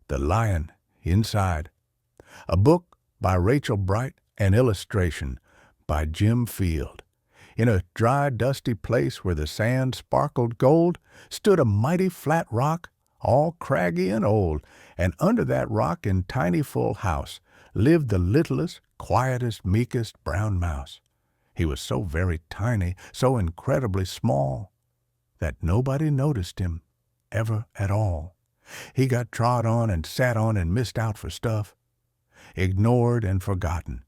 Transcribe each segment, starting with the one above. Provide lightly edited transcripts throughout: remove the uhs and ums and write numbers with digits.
The Lion Inside. A book by Rachel Bright and illustration by Jim Field. In a dry, dusty place where the sand sparkled gold stood a mighty flat rock, all craggy and old, and under that rock in tiny full house lived the littlest, quietest, meekest brown mouse. He was so very tiny, so incredibly small, that nobody noticed him ever at all. He got trod on and sat on and missed out for stuff, ignored and forgotten.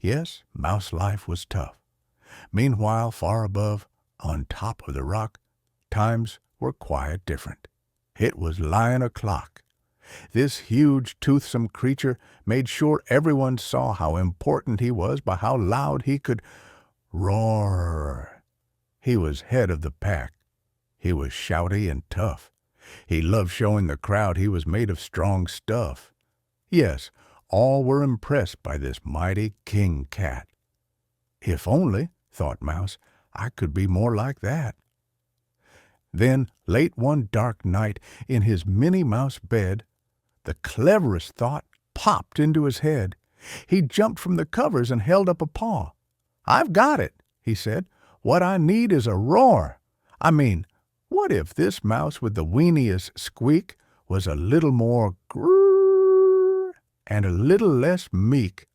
Yes, mouse life was tough. Meanwhile, far above, on top of the rock, times were quite different. It was 9 o'clock. This huge, toothsome creature made sure everyone saw how important he was by how loud he could roar. He was head of the pack. He was shouty and tough. He loved showing the crowd he was made of strong stuff. Yes, all were impressed by this mighty king cat. If only, thought Mouse, I could be more like that. Then, late one dark night, in his Minnie Mouse bed, the cleverest thought popped into his head. He jumped from the covers and held up a paw. "I've got it," he said. "What I need is a roar. I mean, what if this mouse with the weeniest squeak was a little more grrr and a little less meek?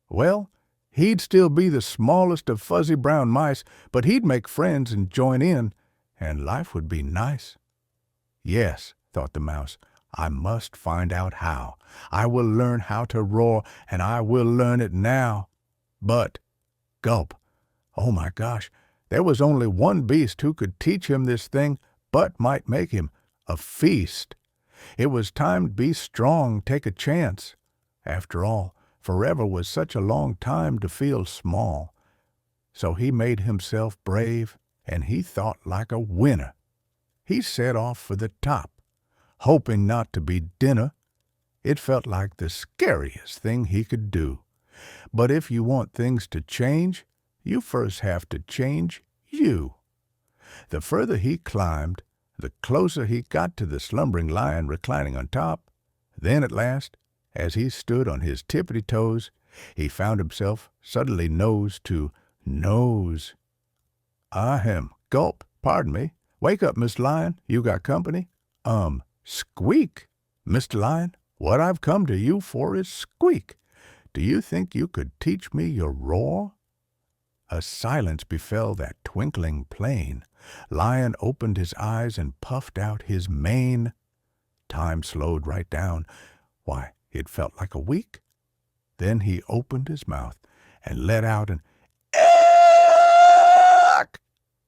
Well, he'd still be the smallest of fuzzy brown mice, but he'd make friends and join in, and life would be nice." Yes, thought the mouse, I must find out how. I will learn how to roar, and I will learn it now. But, gulp, oh my gosh, there was only one beast who could teach him this thing, but might make him a feast. It was time to be strong, take a chance. After all, forever was such a long time to feel small. So he made himself brave, and he thought like a winner. He set off for the top, hoping not to be dinner. It felt like the scariest thing he could do. But if you want things to change, you first have to change you. The further he climbed, the closer he got to the slumbering lion reclining on top. Then at last, as he stood on his tippity-toes, he found himself suddenly nose to nose. Ahem, gulp, pardon me. Wake up, Mr. Lion, you got company? Squeak, Mr. Lion, what I've come to you for is squeak. Do you think you could teach me your roar? A silence befell that twinkling plain. Lion opened his eyes and puffed out his mane. Time slowed right down. Why, it felt like a week. Then he opened his mouth and let out an "Eek!"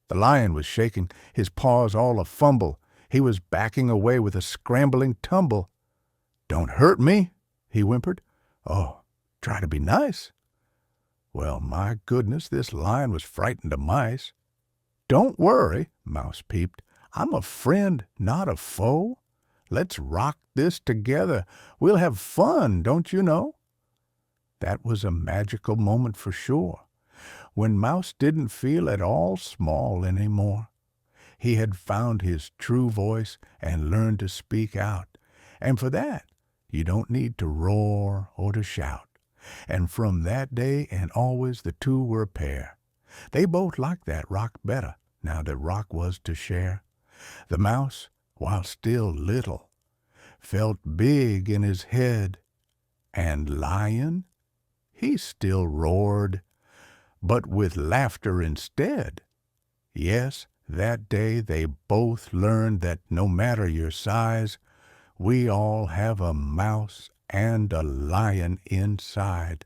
The lion was shaking, his paws all a fumble. He was backing away with a scrambling tumble. "Don't hurt me," he whimpered. "Oh, try to be nice." Well, my goodness, this lion was frightened of mice. "Don't worry," Mouse peeped. "I'm a friend, not a foe. Let's rock this together. We'll have fun, don't you know?" That was a magical moment for sure, when Mouse didn't feel at all small anymore. He had found his true voice and learned to speak out. And for that, you don't need to roar or to shout. And from that day and always the two were a pair. They both liked that rock better, now that rock was to share. The mouse, while still little, felt big in his head. And Lion, he still roared, but with laughter instead. Yes, that day they both learned that no matter your size, we all have a mouse and a lion inside.